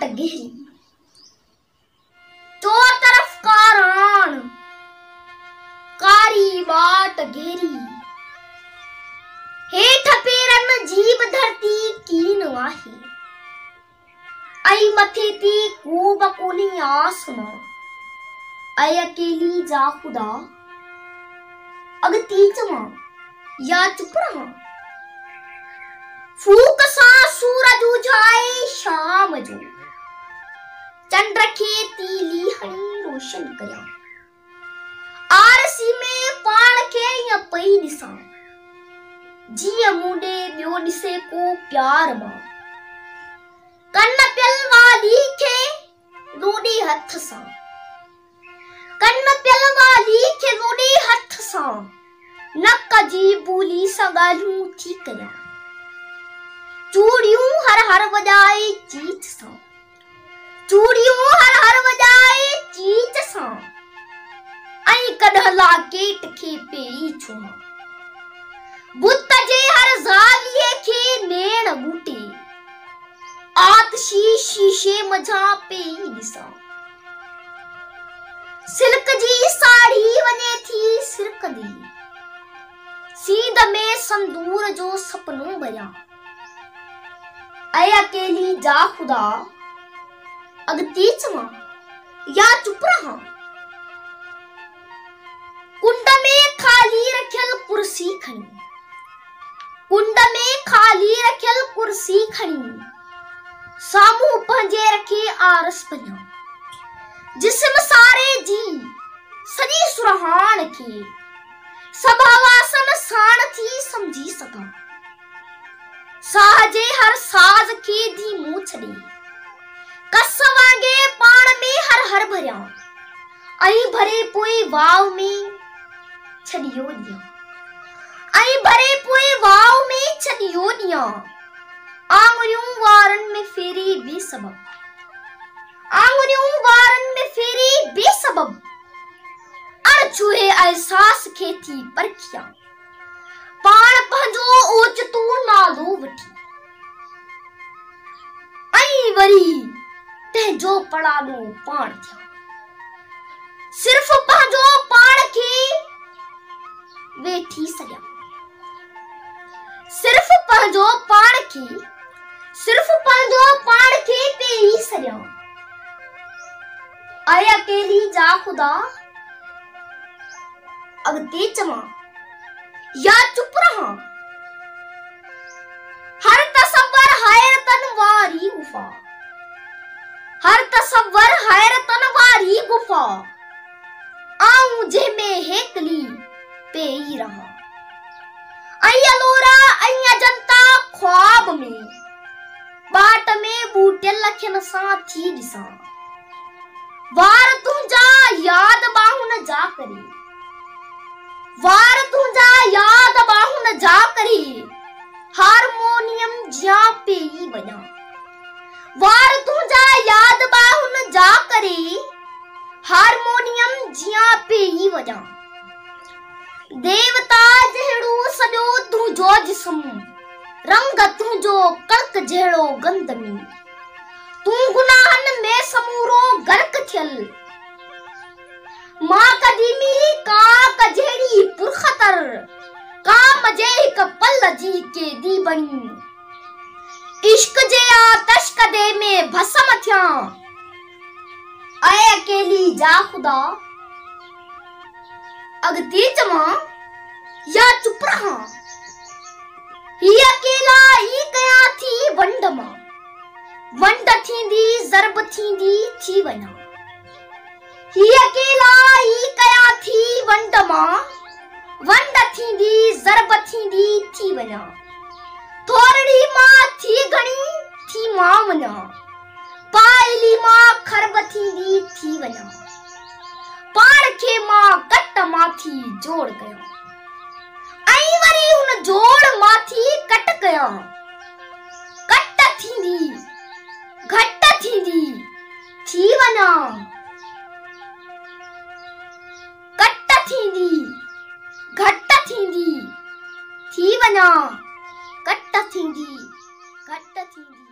गहरी, चो तरफ कारान कारी बाट गहरी, हेठ पेरन जीव धरती कीन वाही, आई मथे ती कूब कोनी आसमां, आई अकेली जा खुदा अगती चवां या चुप रहा, फूक सा सूरज उजाए शाम जो, चंद्र खे तीली हणी रोशन करिया, आरसी में पाण खे या पई ॾिसां, जीअं मूंडे ॿियो ॾिसे को प्यार मां, कन पियल वाली खे लोॾी हथ सां, कन पियल वाली खे लोॾी हथ सां, नक जी ॿोली सां ॻाल्हियूं थी करियां, चूड़ियूं हर हर वॼाए चीच सां, चूड़ियूं हर हर वॼाए चीच सां, ऐं कॾहिं लाकेट खे पेई छुहां, बुत जे हर ज़ावीअ खे नेण ॿूटे, आतशी शीशे मझां पेई ॾिसां, सिल्क जी साड़ी वञे थी सिरकंदी, सीध में संदूर जो सपनो भरियां, ऐं अकेली जा खुदा अगती चवां या चुप रहां, कुंड में खाली रखियल कुर्सी खणी, कुंड में खाली रखियल कुर्सी खणी, साम्हूं पंहिंजे रखे आरस पइयां, जिस्म सारे जी सॼी सुरहाण खे सभु हवासन साण थी समझी सघां, साह जे हर साज़ खे धीमो छॾे, कस वांगे पाण में हर हर भरियां, ऐं भरे पोइ वाव में छॾियो ॾियां, ऐं भरे पोइ वाव में छॾियो ॾियां, आङुरियूं वारनि में फेरे बेसबब, आङुरियूं वारनि में फेरे बेसबब, अणछुहे एहसास खे थी परखियां, पाण पंहिंजो ओचितो नालो वठी, ऐं वरी तंहिंजो पड़ालो पाण थियां, सिर्फ़ पंहिंजो पाण खे वेठी सघियां, सिर्फ़ पंहिंजो पाण खे, सिर्फ़ पंहिंजो पाण खे पेई सघियां, ऐं अकेली जा खुदा अगते चवां या चुप रहां, हर तसव्वुर हैरतन वारी गुफा, हर तसव्वुर हैरतन वारी गुफा, आऊं जंहिंमें हेकली पेई रहां, ऐं अलोरा ऐं अजंता ख्वाब में, बाट में बूटियल अखियुनि सां थी ॾिसां, वार तुंहिंजा यादि बाहुनि जा करे, वार तुंहिंजा यादि बाहुनि जा करे, हारमोनियम जियां पेई वञां, वार तुंहिंजा यादि बाहुनि जा करे, हारमोनियम जियां पेई वञां, देवता जहिड़ो सॼो तुंहिंजो जिस्म, रंग तुंहिंजो कणक जहिड़ो गंद में, तूं गुनाहनि में समूरो गर्क थियल, मां कदीमी काक जहिड़ी पुरख़तर, काम जे हिक पल जी कैदी बणी, इश्क जे आतश कदे में भस्म थियां, ऐं अकेली जा खुदा अगते चवां या चुप रहां, ही अकेला ई कयां थी वंड मां, वंड थींदी ज़रब थींदी थी वञां, ही अकेला ई कयां थी वंड मां, वंड थींदी ज़रब थींदी थी वञां, थोरड़ी मां थी घणी थी मां वञां, पायली मां खरब थींदी थी वञां, पाण खे मां कट मां थी जोड़ कयां, ऐं वरी हुन जोड़ मां थी कट कयां, कट थींदी घट थींदी थी वञां, कट थींदी घट थींदी थी वञां, कट थींदी घट थींदी।